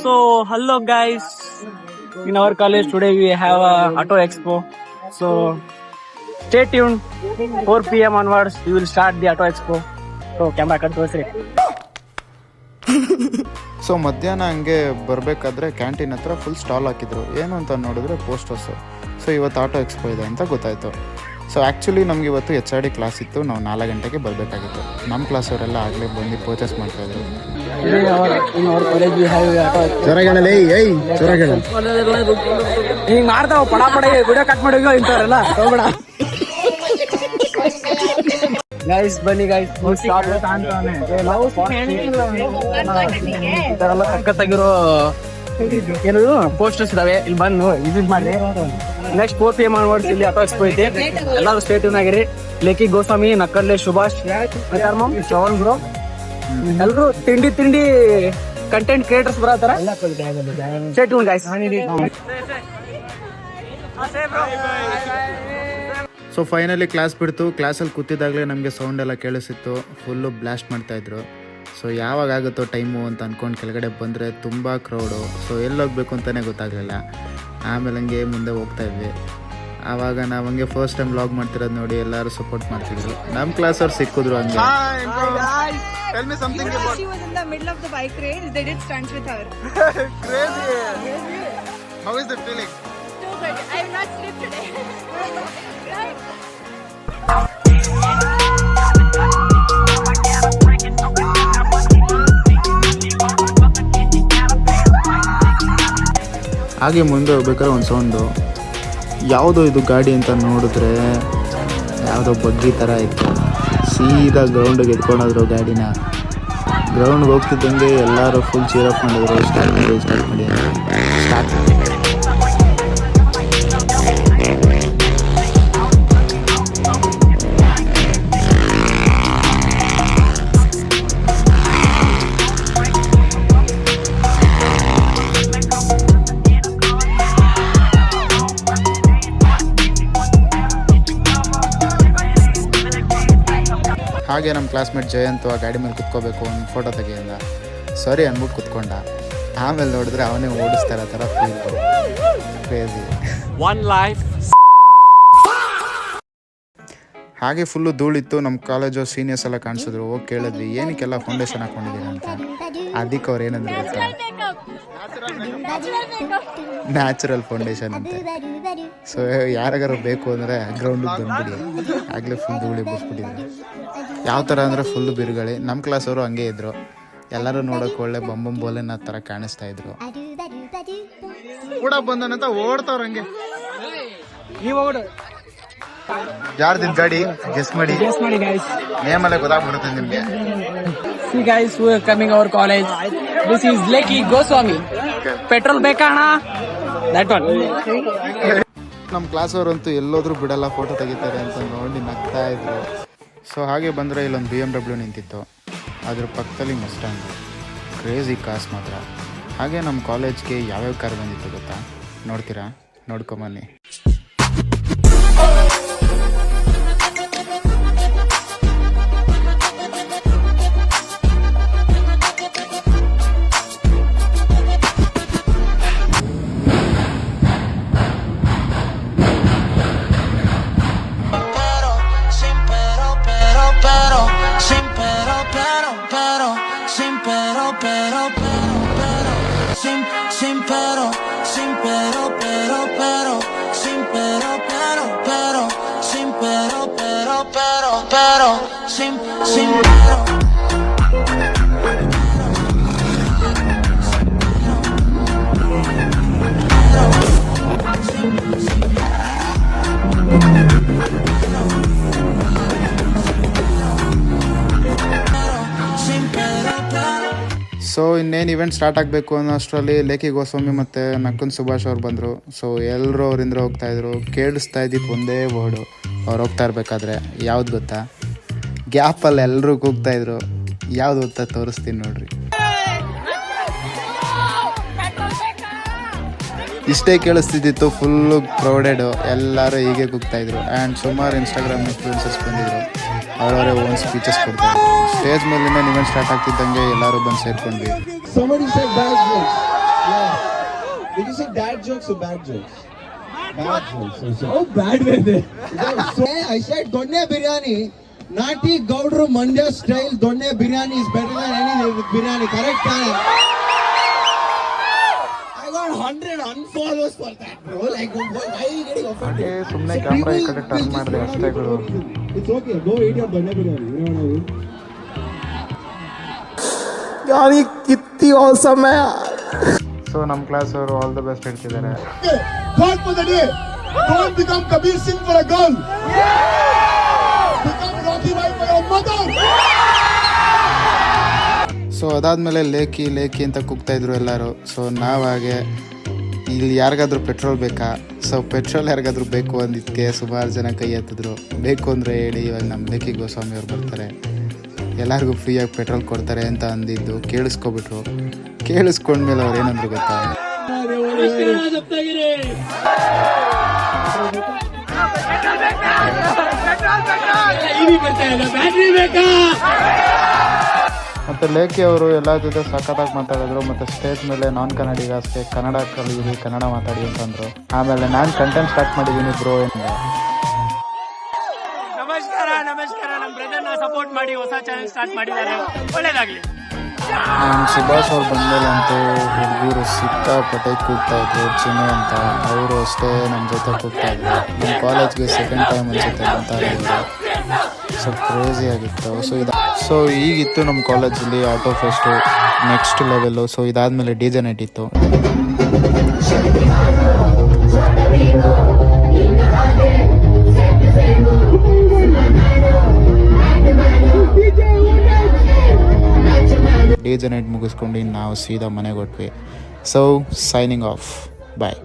So, hello guys. In our college today we have a auto expo. So, stay tuned. 4 p.m. onwards we will start the auto expo. So, camera cut ತೋರಿಸ್ರಿ. So ಮಧ್ಯಾಹ್ನ ಹಂಗೆ ಬರಬೇಕಾದ್ರೆ canteen ಹತ್ರ full stall ಹಾಕಿದ್ರು. ಏನು ಅಂತ ನೋಡಿದ್ರೆ posters. So ಇವತ್ತು ಆಟೋ ಎಕ್ಸ್ಪೋ ಇದೆ ಅಂತ ಗೊತ್ತಾಯಿತು. ಸೊ ಆ್ಯಕ್ಚುಲಿ ನಮ್ಗೆ ಇವತ್ತು HRD ಕ್ಲಾಸ್ ಇತ್ತು. ನಾವು 4 ಗಂಟೆಗೆ ಬರಬೇಕಾಗಿತ್ತು. ನಮ್ಮ ಕ್ಲಾಸವರೆಲ್ಲ ಆಗಲೇ ಬಂದು ಪರ್ಚೇಸ್ ಮಾಡ್ತಾಯಿದ್ರು. ಹಿಂಗೆ ಮಾಡ್ತಾವ ಪಡ ವಿಡಿಯೋ ಕಟ್ ಮಾಡಿ ಇಂಥವ್ರೆಲ್ಲ ಹೋಗ್ಬೇಡ ಗೈಸ್. ಬನ್ನಿ ಗೈಸ್, ಸಖತ್ತಾಗಿರೋ ಏನದು ಪೋಸ್ಟರ್ಸ್ ಇದಾವೆ. ಇಲ್ಲಿ ಬಂದು ವಿಸಿಟ್ ಮಾಡಿ. ನೆಕ್ಸ್ಟ್ 4 PM onwards ಇಲ್ಲಿ ಆಟೋ ಎಕ್ಸ್ಪೋ ಐತಿ. ಎಲ್ಲರೂ ಸ್ಟೇ ಟ್ಯೂನ್ ಆಗಿರಿ. ಲೇಖಿ ಗೋಸ್ವಾಮಿ, ನಕ್ಕರ್ಲೆ ಸುಭಾಷ್, ಶ್ರವಣ್ ಬ್ರೋ, ಎಲ್ಲರೂ ತಿಂಡಿ ಕಂಟೆಂಟ್ ಕ್ರಿಯೇಟರ್ಸ್ ಬರತ್ತಾರ. Stay tune guys. So finally class ಬಿಡ್ತು. ಕ್ಲಾಸಲ್ಲಿ ಕೂತಿದ್ದಾಗಲೇ ನಮಗೆ ಸೌಂಡ್ ಎಲ್ಲ ಕೇಳಿಸಿತ್ತು. ಫುಲ್ಲು ಬ್ಲಾಸ್ಟ್ ಮಾಡ್ತಾಯಿದ್ರು. ಸೊ ಯಾವಾಗ ಆಗುತ್ತೋ ಟೈಮು ಅಂತ ಅಂದ್ಕೊಂಡು ಕೆಳಗಡೆ ಬಂದರೆ ತುಂಬ ಕ್ರೌಡು. ಸೊ ಎಲ್ಲೋಗ್ಬೇಕು ಅಂತಲೇ ಗೊತ್ತಾಗಲಿಲ್ಲ. ಆಮೇಲೆ ಹಂಗೆ ಮುಂದೆ ಹೋಗ್ತಾಯಿದ್ವಿ. ಆವಾಗ ನಾವು ಹಂಗೆ ಫಸ್ಟ್ ಟೈಮ್ ವ್ಲಾಗ್ ಮಾಡ್ತಿರೋದು ನೋಡಿ ಎಲ್ಲರೂ ಸಪೋರ್ಟ್ ಮಾಡ್ತಿದ್ರು. ನಮ್ಮ ಕ್ಲಾಸವ್ರು ಸಿಕ್ಕಿದ್ರು ಹಂಗೆ. ಹಾಗೆ ಮುಂದೆ ಹೋಗ್ಬೇಕಾದ್ರೆ ಒಂದು ಸೌಂಡು, ಯಾವುದೋ ಇದು ಗಾಡಿ ಅಂತ ನೋಡಿದ್ರೆ ಯಾವುದೋ ಬಗ್ಗಿ ಥರ ಇತ್ತು. ಸೀದಾ ಗ್ರೌಂಡಿಗೆ ಎತ್ಕೊಂಡೋದ್ರು ಗಾಡಿನ. ಗ್ರೌಂಡ್ಗೆ ಹೋಗ್ತಿದ್ದಂಗೆ ಎಲ್ಲರೂ ಫುಲ್ ಚೀರಪ್ ಮಾಡಿದ್ರು. ಸ್ಟಾರ್ಟ್ ಮಾಡಿ. ಹಾಗೆ ನಮ್ಮ ಕ್ಲಾಸ್ಮೇಟ್ ಜಯಂತು ಆ ಗಾಡಿ ಮೇಲೆ ಕುತ್ಕೋಬೇಕು, ಒಂದು ಫೋಟೋ ತೆಗಿಯಿಂದ ಸರಿ ಅಂದ್ಬಿಟ್ಟು ಕುತ್ಕೊಂಡ. ಆಮೇಲೆ ನೋಡಿದ್ರೆ ಅವನೇ ಓಡಿಸ್ತಾರ ಥರ ಫೀಲ್. ಕ್ರೇಜಿ. One life. ಹಾಗೆ ಫುಲ್ಲು ಧೂಳಿತ್ತು. ನಮ್ಮ ಕಾಲೇಜು ಸೀನಿಯರ್ಸ್ ಎಲ್ಲ ಕಾಣಿಸಿದ್ರು. ಹೋಗಿ ಕೇಳಿದ್ವಿ ಏನಕ್ಕೆಲ್ಲ ಫೌಂಡೇಶನ್ ಹಾಕೊಂಡಿದ್ದೀರಾ ಅಂತ. ಅದಕ್ಕೆ ಅವ್ರು ಏನಂದ್ರೆ ಗೊತ್ತಾ, ನ್ಯಾಚುರಲ್ ಫೌಂಡೇಶನ್ ಅಂತೆ. ಸೊ ಯಾರಿಗಾರು ಬೇಕು ಅಂದರೆ ಗ್ರೌಂಡಿಗೆ ಬಂದ್ಬಿಡಿ. ಆಗಲೇ ಫುಲ್ ಧೂಳಿ ಬಸ್ಬಿಟ್ಟಿದ್ರು. ಯಾವ ಥರ ಅಂದರೆ ಫುಲ್ಲು ಬಿರುಗಾಳಿ. ನಮ್ಮ ಕ್ಲಾಸವರು ಹಂಗೆ ಇದ್ದರು. ಎಲ್ಲರೂ ನೋಡೋಕೆ ಒಳ್ಳೆ ಬೋಲೆನ ಥರ ಕಾಣಿಸ್ತಾ ಇದ್ರು. ಕೂಡ ಬಂದನಂತ ಓಡ್ತಾವ್ರ ಹಂಗೆ. ಯಾರ್ದಿನ ಗಾಡಿ ಗೆಸ್ ಮಾಡಿ ಗೈಸ್. ನೇಮಲ್ಲೇ ಗೊತ್ತಾಗ್ಬಿಡುತ್ತೆ ನಿಮಗೆ. See guys, who are coming our college. This is Lekhi Goswami. Petrol ಬೇಕಣ್ಣ? That one. ನಮ್ಮ ಕ್ಲಾಸವರಂತೂ ಎಲ್ಲೋದ್ರೂ ಬಿಡಲ್ಲ, ಫೋಟೋ ತೆಗಿತಾರೆ ಅಂತ ನೋಡಿ ನಗ್ತಾ ಇದ್ರು. ಸೊ ಹಾಗೆ ಬಂದರೆ ಇಲ್ಲೊಂದು BMW ನಿಂತಿತ್ತು. ಅದ್ರ ಪಕ್ಕದಲ್ಲಿ ಮಸ್ಟ್ಯಾಂಗ್. ಕ್ರೇಜಿ ಕಾಸ್ ಮಾತ್ರ. ಹಾಗೆ ನಮ್ಮ ಕಾಲೇಜ್ಗೆ ಯಾವ್ಯಾವ ಕಾರ್ ಬಂದಿತ್ತು ಗೊತ್ತಾ? ನೋಡ್ತೀರಾ? ನೋಡ್ಕೊಂಬನ್ನಿ. ಸೊ ಇನ್ನೇನು ಇವೆಂಟ್ ಸ್ಟಾರ್ಟ್ ಆಗಬೇಕು ಅನ್ನೋ ಅಷ್ಟರಲ್ಲಿ ಲೇಖಿ ಗೋಸ್ವಾಮಿ ಮತ್ತು ನಕ್ಕನ್ ಸುಭಾಷ್ ಅವ್ರು ಬಂದರು. ಸೊ ಎಲ್ಲರೂ ಅವರಿಂದ ಹೋಗ್ತಾಯಿದ್ರು. ಕೇಳಿಸ್ತಾ ಇದ್ದಿತ್ತು ಒಂದೇ ವರ್ಡು ಅವ್ರು ಹೋಗ್ತಾ ಇರಬೇಕಾದ್ರೆ. ಯಾವ್ದು ಗೊತ್ತಾ? ಗ್ಯಾಪಲ್ಲಿ ಎಲ್ಲರೂ ಕೂಗ್ತಾಯಿದ್ರು. ಯಾವ್ದು ಗೊತ್ತಾ? ತೋರಿಸ್ತೀನಿ ನೋಡ್ರಿ. ಇಷ್ಟೇ ಕೇಳಿಸ್ತಿದ್ದಿತ್ತು. ಫುಲ್ಲು ಕ್ರೌಡೆಡು. ಎಲ್ಲರೂ ಹೀಗೆ ಕೂಗ್ತಾಯಿದ್ರು. ಆ್ಯಂಡ್ ಸುಮಾರು ಇನ್ಸ್ಟಾಗ್ರಾಮ್ ಇನ್ಫ್ಲೂಯೆನ್ಸರ್ಸ್ ಬಂದಿದ್ರು. ಅವರವರೇ ಓನ್ ಸ್ಪೀಚಸ್ ಕೊಡ್ತಾರೆ. ಸ್ಟೇಜ್ ಮೇಲಿಂದ ನೀವೇನು ಸ್ಟಾರ್ಟ್ ಆಗ್ತಿದ್ದಂಗೆ ಎಲ್ಲರೂ ಬಂದು ಸೇರ್ಕೊಂಡ್ವಿ. Somebody said bad jokes. Yeah. Did you say dad jokes or bad jokes? Bad jokes. Oh, bad were they? So I said donne biryani, Nati Gowdru Mandya style donne biryani is better than any biryani. Correct? I got 100 unfollows for that, bro. Like, why are you getting offended? ಸುಮ್ಮನೆ camera ಈ ಕಡೆ turn ಮಾಡಿದೆ ಅಷ್ಟೇ ಗುರು. It's okay. Go eat your donne biryani. You know what I mean? यार ये कितनी awesome है यार. ಸೊ ನಮ್ಮ ಕ್ಲಾಸ್ ಅವರು ಆಲ್ ದ ಬೆಸ್ಟ್ ಹೇಳ್ತಿದ್ದಾರೆ. God for the day. Don't become Kabir Singh for a girl. Become Rocky Bhai for your mother. So ಅದಾದಮೇಲೆ ಲೇಕಿ ಅಂತ ಕೂಗ್ತಾ ಇದ್ರು ಎಲ್ಲರೂ. ಸೊ ನಾವಾಗೆ ಇಲ್ಲಿ ಯಾರಿಗಾದ್ರೂ ಪೆಟ್ರೋಲ್ ಬೇಕಾ, ಸೊ ಪೆಟ್ರೋಲ್ ಯಾರಿಗಾದ್ರೂ ಬೇಕು ಅಂದಿದ್ದಕ್ಕೆ ಸುಮಾರು ಜನ ಕೈ ಎತ್ತಿದ್ರು. ಬೇಕು ಅಂದರೆ ಹೇಳಿ, ಇವಾಗ ನಮ್ಮ ಲೇಕಿ ಗೋಸ್ವಾಮಿ ಅವ್ರು ಬರ್ತಾರೆ, ಎಲ್ಲರಿಗೂ ಫ್ರೀಯಾಗಿ ಪೆಟ್ರೋಲ್ ಕೊಡ್ತಾರೆ ಅಂತ ಅಂದಿದ್ದು ಕೇಳಿಸ್ಕೊಬಿಟ್ರು. ಕೇಳಿಸ್ಕೊಂಡ್ಮೇಲೆ ಅವ್ರು ಏನಂದ್ರು ಗೊತ್ತಾ, ಮತ್ತು ಲೇಖಿ ಅವರು ಎಲ್ಲ ಜೊತೆ ಸಖತ್ತಾಗಿ ಮಾತಾಡಿದ್ರು. ಮತ್ತು ಸ್ಟೇಜ್ ಮೇಲೆ ನಾನ್ ಕನ್ನಡಿಗಸ್ಗೆ ಕನ್ನಡ ಕಲಿಯಿರಿ, ಕನ್ನಡ ಮಾತಾಡಿ ಅಂತಂದರು. ಆಮೇಲೆ ನಾನು ಕಂಟೆಂಟ್ ಸ್ಟಾರ್ಟ್ ಮಾಡಿದ್ದೀನಿ ಬ್ರೋ ಎಂದ. ನಮಸ್ಕಾರ, ನಮ್ಮ ಬ್ರದರ್ನ ಸಪೋರ್ಟ್ ಮಾಡಿ ಹೊಸ ಚಾನೆಲ್ ಸ್ಟಾರ್ಟ್ ಮಾಡಿದ್ದಾರೆ, ಒಳ್ಳೇದಾಗ್ಲಿ. ಸುಭಾಷ್ ಅವ್ರು ಬಂದಮೇಲೆ ಅಂತೂ ಹುಡುಗರು ಸಿಕ್ಕಾಪಟ್ಟೆ ಕೂಗ್ತಾ ಇದ್ರು. ಚಿನ್ನು ಅಂತ ಅವರು ಅಷ್ಟೇ ನಮ್ಮ ಜೊತೆ ಕೂಗ್ತಾ ಇದ್ರು. ನಮ್ಮ ಕಾಲೇಜ್ಗೆ ಸೆಕೆಂಡ್ ಟೈಮ್ ಅನ್ಸುತ್ತೆ ಅಂತ ಹೇಳಿದ್ರು. ಸೊ ಕ್ರೇಜಿ ಆಗಿತ್ತು. ಸೊ ಈಗಿತ್ತು ನಮ್ಮ ಕಾಲೇಜಲ್ಲಿ auto fest next level. So ಇದಾದಮೇಲೆ DJ ನೈಟ್ ಇತ್ತು. DJ ನೈಟ್ ಮುಗಿಸ್ಕೊಂಡು ಇನ್ನು ನಾವು ಸೀದಾ ಮನೆಗೆ ಹೊಟ್ವಿ. ಸೊ ಸೈನಿಂಗ್ ಆಫ್, ಬಾಯ್.